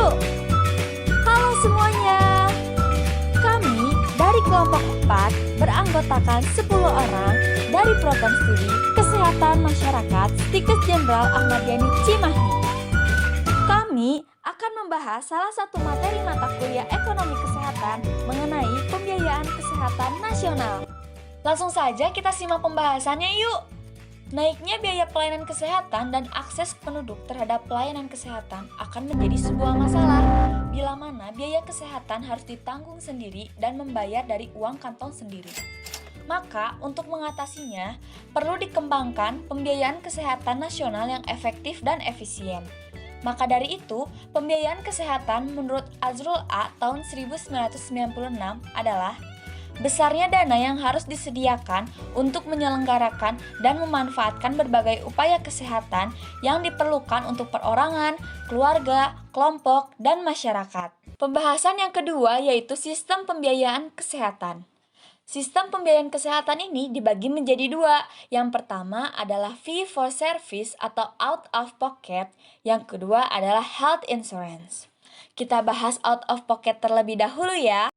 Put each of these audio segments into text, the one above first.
yuk! Halo semuanya! Kami dari kelompok 4 beranggotakan 10 orang dari program studi Kesehatan Masyarakat Stikes Jenderal Ahmad Yani Cimahi. Kami akan membahas salah satu materi mata kuliah ekonomi kesehatan mengenai pembiayaan kesehatan nasional. Langsung saja kita simak pembahasannya yuk! Naiknya biaya pelayanan kesehatan dan akses penduduk terhadap pelayanan kesehatan akan menjadi sebuah masalah, bila mana biaya kesehatan harus ditanggung sendiri dan membayar dari uang kantong sendiri. Maka, untuk mengatasinya, perlu dikembangkan pembiayaan kesehatan nasional yang efektif dan efisien. Maka dari itu, pembiayaan kesehatan menurut Azrul A. tahun 1996 adalah besarnya dana yang harus disediakan untuk menyelenggarakan dan memanfaatkan berbagai upaya kesehatan yang diperlukan untuk perorangan, keluarga, kelompok, dan masyarakat. Pembahasan yang kedua yaitu sistem pembiayaan kesehatan. Sistem pembiayaan kesehatan ini dibagi menjadi dua. Yang pertama adalah fee for service atau out of pocket. Yang kedua adalah health insurance. Kita bahas out of pocket terlebih dahulu ya.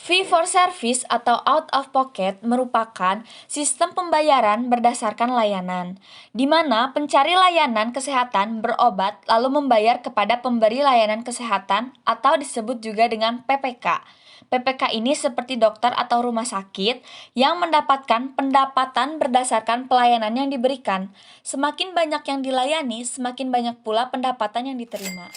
Fee for service atau out of pocket merupakan sistem pembayaran berdasarkan layanan, di mana pencari layanan kesehatan berobat lalu membayar kepada pemberi layanan kesehatan atau disebut juga dengan PPK. PPK ini seperti dokter atau rumah sakit yang mendapatkan pendapatan berdasarkan pelayanan yang diberikan. Semakin banyak yang dilayani, semakin banyak pula pendapatan yang diterima.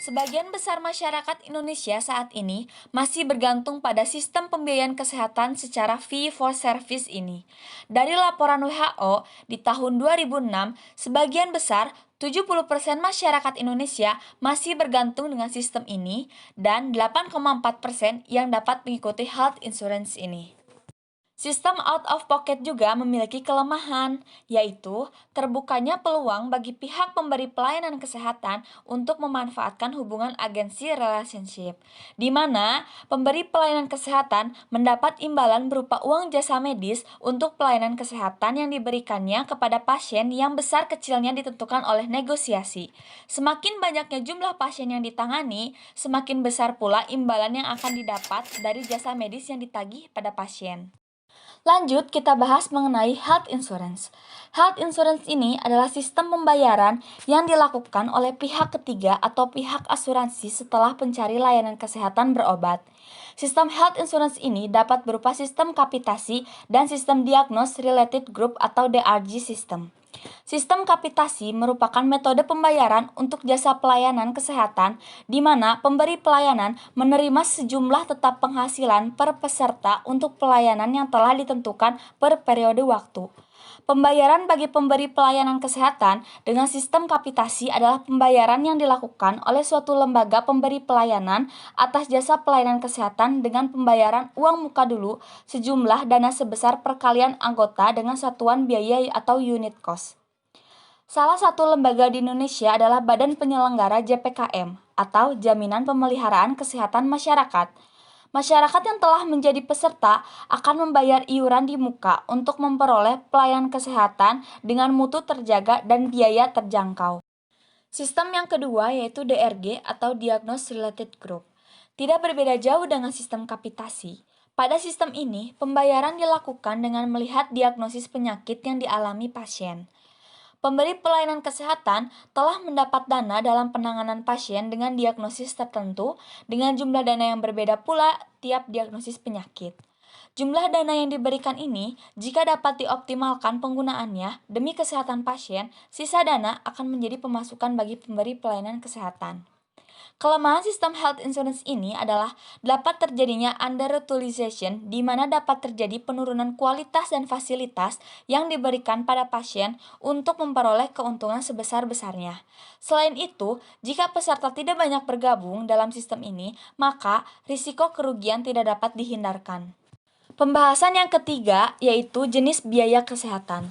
Sebagian besar masyarakat Indonesia saat ini masih bergantung pada sistem pembiayaan kesehatan secara fee for service ini. Dari laporan WHO di tahun 2006, sebagian besar 70% masyarakat Indonesia masih bergantung dengan sistem ini dan 8,4% yang dapat mengikuti health insurance ini. Sistem out of pocket juga memiliki kelemahan, yaitu terbukanya peluang bagi pihak pemberi pelayanan kesehatan untuk memanfaatkan hubungan agensi relationship, di mana pemberi pelayanan kesehatan mendapat imbalan berupa uang jasa medis untuk pelayanan kesehatan yang diberikannya kepada pasien yang besar kecilnya ditentukan oleh negosiasi. Semakin banyaknya jumlah pasien yang ditangani, semakin besar pula imbalan yang akan didapat dari jasa medis yang ditagih pada pasien. Lanjut, kita bahas mengenai health insurance. Health insurance ini adalah sistem pembayaran yang dilakukan oleh pihak ketiga atau pihak asuransi setelah pencari layanan kesehatan berobat. Sistem health insurance ini dapat berupa sistem kapitasi dan sistem diagnosis related group atau DRG system. Sistem kapitasi merupakan metode pembayaran untuk jasa pelayanan kesehatan di mana pemberi pelayanan menerima sejumlah tetap penghasilan per peserta untuk pelayanan yang telah ditentukan per periode waktu. Pembayaran bagi pemberi pelayanan kesehatan dengan sistem kapitasi adalah pembayaran yang dilakukan oleh suatu lembaga pemberi pelayanan atas jasa pelayanan kesehatan dengan pembayaran uang muka dulu sejumlah dana sebesar perkalian anggota dengan satuan biaya atau unit cost. Salah satu lembaga di Indonesia adalah Badan Penyelenggara JPKM atau Jaminan Pemeliharaan Kesehatan Masyarakat. Masyarakat yang telah menjadi peserta akan membayar iuran di muka untuk memperoleh pelayanan kesehatan dengan mutu terjaga dan biaya terjangkau. Sistem yang kedua yaitu DRG atau Diagnosis Related Group. Tidak berbeda jauh dengan sistem kapitasi. Pada sistem ini, pembayaran dilakukan dengan melihat diagnosis penyakit yang dialami pasien. Pemberi pelayanan kesehatan telah mendapat dana dalam penanganan pasien dengan diagnosis tertentu dengan jumlah dana yang berbeda pula tiap diagnosis penyakit. Jumlah dana yang diberikan ini, jika dapat dioptimalkan penggunaannya demi kesehatan pasien, sisa dana akan menjadi pemasukan bagi pemberi pelayanan kesehatan. Kelemahan sistem health insurance ini adalah dapat terjadinya under-utilization di mana dapat terjadi penurunan kualitas dan fasilitas yang diberikan pada pasien untuk memperoleh keuntungan sebesar-besarnya. Selain itu, jika peserta tidak banyak bergabung dalam sistem ini, maka risiko kerugian tidak dapat dihindarkan. Pembahasan yang ketiga yaitu jenis biaya kesehatan.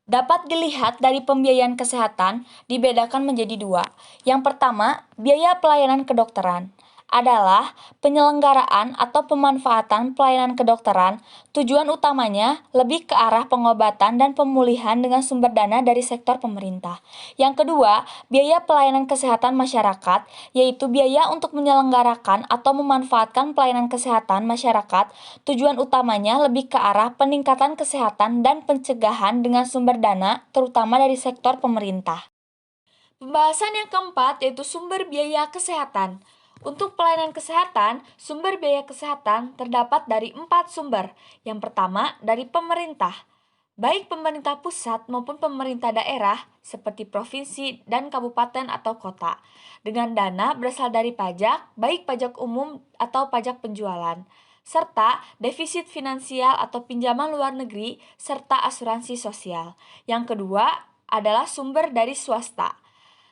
Dapat dilihat dari pembiayaan kesehatan dibedakan menjadi dua. Yang pertama, biaya pelayanan kedokteran. adalah penyelenggaraan atau pemanfaatan pelayanan kedokteran. Tujuan utamanya lebih ke arah pengobatan dan pemulihan dengan sumber dana dari sektor pemerintah. Yang kedua, biaya pelayanan kesehatan masyarakat, yaitu biaya untuk menyelenggarakan atau memanfaatkan pelayanan kesehatan masyarakat. Tujuan utamanya lebih ke arah peningkatan kesehatan dan pencegahan dengan sumber dana, terutama dari sektor pemerintah. Pembahasan yang keempat yaitu sumber biaya kesehatan. Untuk pelayanan kesehatan, sumber biaya kesehatan terdapat dari 4 sumber. Yang pertama, dari pemerintah. Baik pemerintah pusat maupun pemerintah daerah seperti provinsi dan kabupaten atau kota. Dengan dana berasal dari pajak, baik pajak umum atau pajak penjualan. Serta defisit finansial atau pinjaman luar negeri serta asuransi sosial. Yang kedua adalah sumber dari swasta.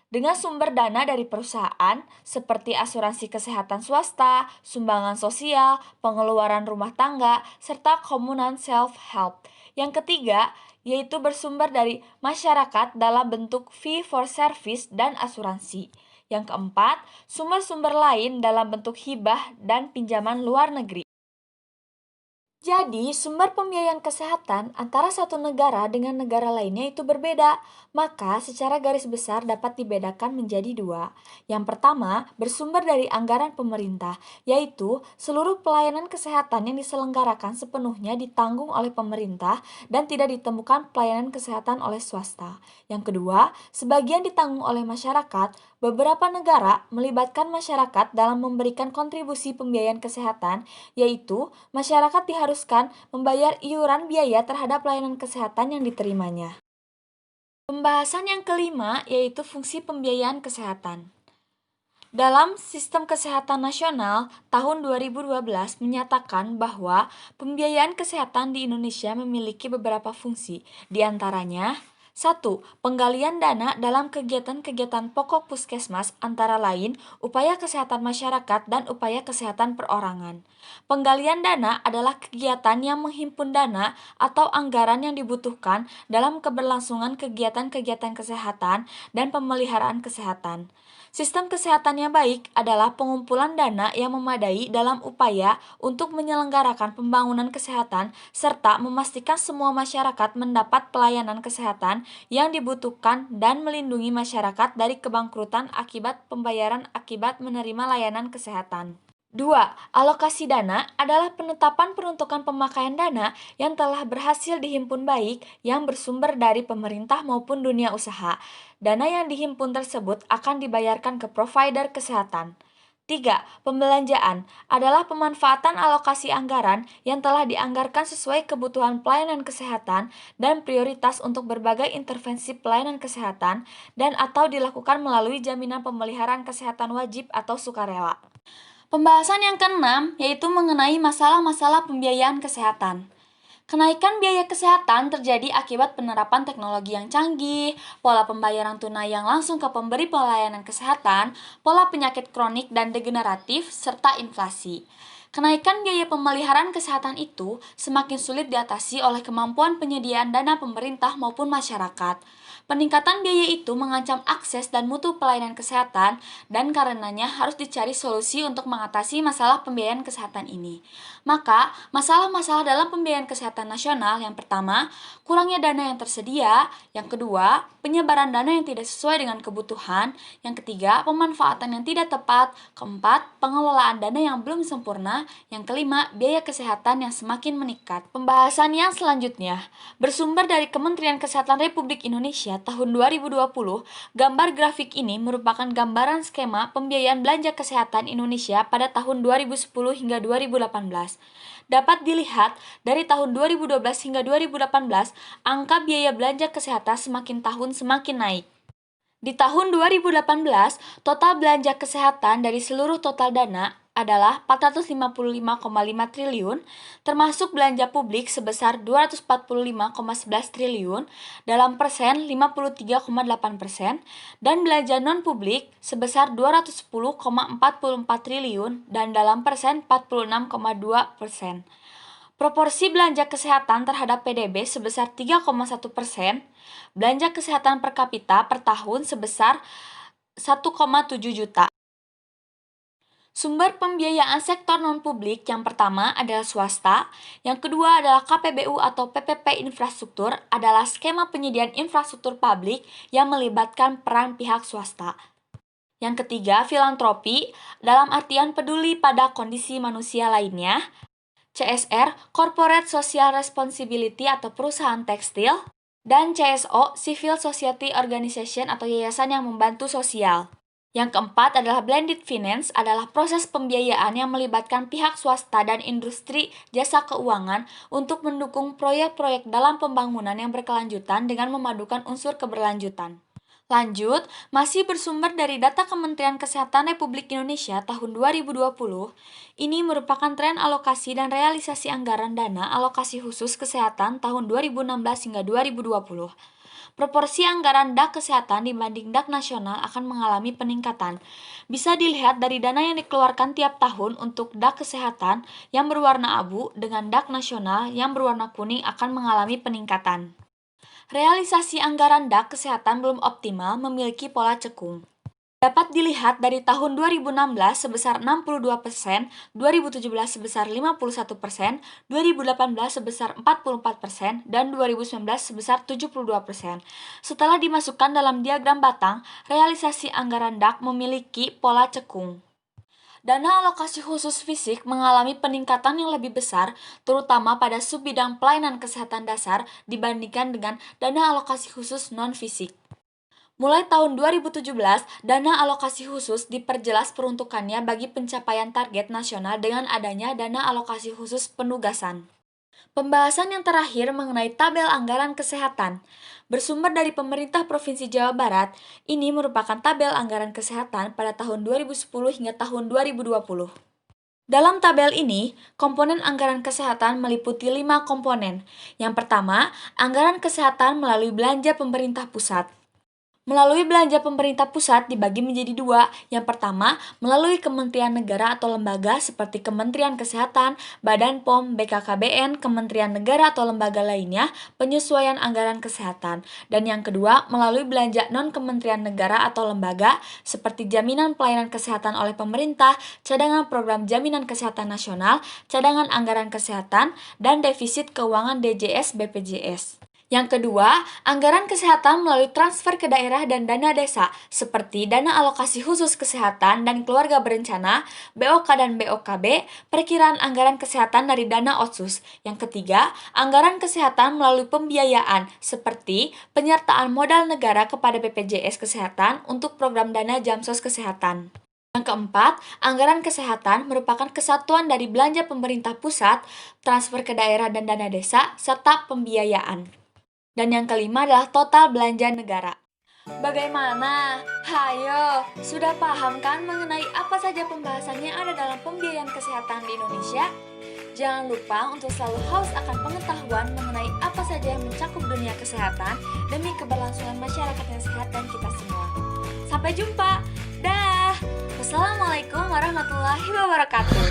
Dengan sumber dana dari perusahaan seperti asuransi kesehatan swasta, sumbangan sosial, pengeluaran rumah tangga, serta komunan self-help. Yang ketiga, yaitu bersumber dari masyarakat dalam bentuk fee for service dan asuransi. Yang keempat, sumber-sumber lain dalam bentuk hibah dan pinjaman luar negeri. Jadi, sumber pembiayaan kesehatan antara satu negara dengan negara lainnya itu berbeda. Maka, secara garis besar dapat dibedakan menjadi dua. Yang pertama, bersumber dari anggaran pemerintah, yaitu seluruh pelayanan kesehatan yang diselenggarakan sepenuhnya ditanggung oleh pemerintah dan tidak ditemukan pelayanan kesehatan oleh swasta. Yang kedua, sebagian ditanggung oleh masyarakat. Beberapa negara melibatkan masyarakat dalam memberikan kontribusi pembiayaan kesehatan, yaitu masyarakat diharuskan membayar iuran biaya terhadap layanan kesehatan yang diterimanya. Pembahasan yang kelima yaitu fungsi pembiayaan kesehatan. Dalam Sistem Kesehatan Nasional tahun 2012 menyatakan bahwa pembiayaan kesehatan di Indonesia memiliki beberapa fungsi, di antaranya 1. Penggalian dana dalam kegiatan-kegiatan pokok puskesmas antara lain upaya kesehatan masyarakat dan upaya kesehatan perorangan. Penggalian dana adalah kegiatan yang menghimpun dana atau anggaran yang dibutuhkan dalam keberlangsungan kegiatan-kegiatan kesehatan dan pemeliharaan kesehatan. Sistem kesehatan yang baik adalah pengumpulan dana yang memadai dalam upaya untuk menyelenggarakan pembangunan kesehatan serta memastikan semua masyarakat mendapat pelayanan kesehatan yang dibutuhkan dan melindungi masyarakat dari kebangkrutan akibat pembayaran akibat menerima layanan kesehatan. 2. Alokasi dana adalah penetapan peruntukan pemakaian dana yang telah berhasil dihimpun baik yang bersumber dari pemerintah maupun dunia usaha. Dana yang dihimpun tersebut akan dibayarkan ke provider kesehatan. 3. Pembelanjaan adalah pemanfaatan alokasi anggaran yang telah dianggarkan sesuai kebutuhan pelayanan kesehatan dan prioritas untuk berbagai intervensi pelayanan kesehatan dan atau dilakukan melalui jaminan pemeliharaan kesehatan wajib atau sukarela. Pembahasan yang keenam yaitu mengenai masalah-masalah pembiayaan kesehatan. Kenaikan biaya kesehatan terjadi akibat penerapan teknologi yang canggih, pola pembayaran tunai yang langsung ke pemberi pelayanan kesehatan, pola penyakit kronik dan degeneratif, serta inflasi. Kenaikan biaya pemeliharaan kesehatan itu semakin sulit diatasi oleh kemampuan penyediaan dana pemerintah maupun masyarakat. Peningkatan biaya itu mengancam akses dan mutu pelayanan kesehatan dan karenanya harus dicari solusi untuk mengatasi masalah pembiayaan kesehatan ini. Maka, masalah-masalah dalam pembiayaan kesehatan nasional yang pertama, kurangnya dana yang tersedia, yang kedua, penyebaran dana yang tidak sesuai dengan kebutuhan, yang ketiga, pemanfaatan yang tidak tepat, keempat, pengelolaan dana yang belum sempurna, yang kelima, biaya kesehatan yang semakin meningkat. Pembahasan yang selanjutnya, bersumber dari Kementerian Kesehatan Republik Indonesia tahun 2020, gambar grafik ini merupakan gambaran skema pembiayaan belanja kesehatan Indonesia pada tahun 2010 hingga 2018. Dapat dilihat dari tahun 2012 hingga 2018, angka biaya belanja kesehatan semakin tahun semakin naik. Di tahun 2018, total belanja kesehatan dari seluruh total dana adalah 455,5 triliun, termasuk belanja publik sebesar 245,11 triliun dalam persen 53,8%, dan belanja non-publik sebesar 210,44 triliun dan dalam persen 46,2%. Proporsi belanja kesehatan terhadap PDB sebesar 3,1%, belanja kesehatan per kapita per tahun sebesar 1,7 juta. Sumber pembiayaan sektor non-publik yang pertama adalah swasta, yang kedua adalah KPBU atau PPP infrastruktur adalah skema penyediaan infrastruktur publik yang melibatkan peran pihak swasta. Yang ketiga, filantropi dalam artian peduli pada kondisi manusia lainnya. CSR, Corporate Social Responsibility atau perusahaan tekstil. Dan CSO, Civil Society Organization atau yayasan yang membantu sosial. Yang keempat adalah blended finance, adalah proses pembiayaan yang melibatkan pihak swasta dan industri jasa keuangan untuk mendukung proyek-proyek dalam pembangunan yang berkelanjutan dengan memadukan unsur keberlanjutan. Lanjut, masih bersumber dari data Kementerian Kesehatan Republik Indonesia tahun 2020, ini merupakan tren alokasi dan realisasi anggaran dana alokasi khusus kesehatan tahun 2016 hingga 2020. Proporsi anggaran DAK kesehatan dibanding DAK nasional akan mengalami peningkatan. Bisa dilihat dari dana yang dikeluarkan tiap tahun untuk DAK kesehatan yang berwarna abu dengan DAK nasional yang berwarna kuning akan mengalami peningkatan. Realisasi anggaran DAK kesehatan belum optimal, memiliki pola cekung. Dapat dilihat dari tahun 2016 sebesar 62%, 2017 sebesar 51%, 2018 sebesar 44%, dan 2019 sebesar 72%. Setelah dimasukkan dalam diagram batang, realisasi anggaran DAK memiliki pola cekung. Dana alokasi khusus fisik mengalami peningkatan yang lebih besar, terutama pada subbidang pelayanan kesehatan dasar dibandingkan dengan dana alokasi khusus non-fisik. Mulai tahun 2017, dana alokasi khusus diperjelas peruntukannya bagi pencapaian target nasional dengan adanya dana alokasi khusus penugasan. Pembahasan yang terakhir mengenai tabel anggaran kesehatan. Bersumber dari pemerintah Provinsi Jawa Barat, ini merupakan tabel anggaran kesehatan pada tahun 2010 hingga tahun 2020. Dalam tabel ini, komponen anggaran kesehatan meliputi 5 komponen. Yang pertama, anggaran kesehatan melalui belanja pemerintah pusat. Melalui belanja pemerintah pusat dibagi menjadi 2. Yang pertama, melalui kementerian negara atau lembaga seperti Kementerian Kesehatan, Badan POM, BKKBN, Kementerian Negara atau lembaga lainnya, penyesuaian anggaran kesehatan. Dan yang kedua, melalui belanja non-kementerian negara atau lembaga seperti jaminan pelayanan kesehatan oleh pemerintah, cadangan program jaminan kesehatan nasional, cadangan anggaran kesehatan, dan defisit keuangan DJS BPJS. Yang kedua, anggaran kesehatan melalui transfer ke daerah dan dana desa, seperti dana alokasi khusus kesehatan dan keluarga berencana, BOK dan BOKB, perkiraan anggaran kesehatan dari dana otsus. Yang ketiga, anggaran kesehatan melalui pembiayaan, seperti penyertaan modal negara kepada BPJS Kesehatan untuk program dana Jamsos Kesehatan. Yang keempat, anggaran kesehatan merupakan kesatuan dari belanja pemerintah pusat, transfer ke daerah dan dana desa, serta pembiayaan. Dan yang kelima adalah total belanja negara. Bagaimana? Hayo, sudah paham kan mengenai apa saja pembahasan yang ada dalam pembiayaan kesehatan di Indonesia? Jangan lupa untuk selalu haus akan pengetahuan mengenai apa saja yang mencakup dunia kesehatan demi keberlangsungan masyarakat yang sehat dan kita semua. Sampai jumpa. Dah. Wassalamualaikum warahmatullahi wabarakatuh.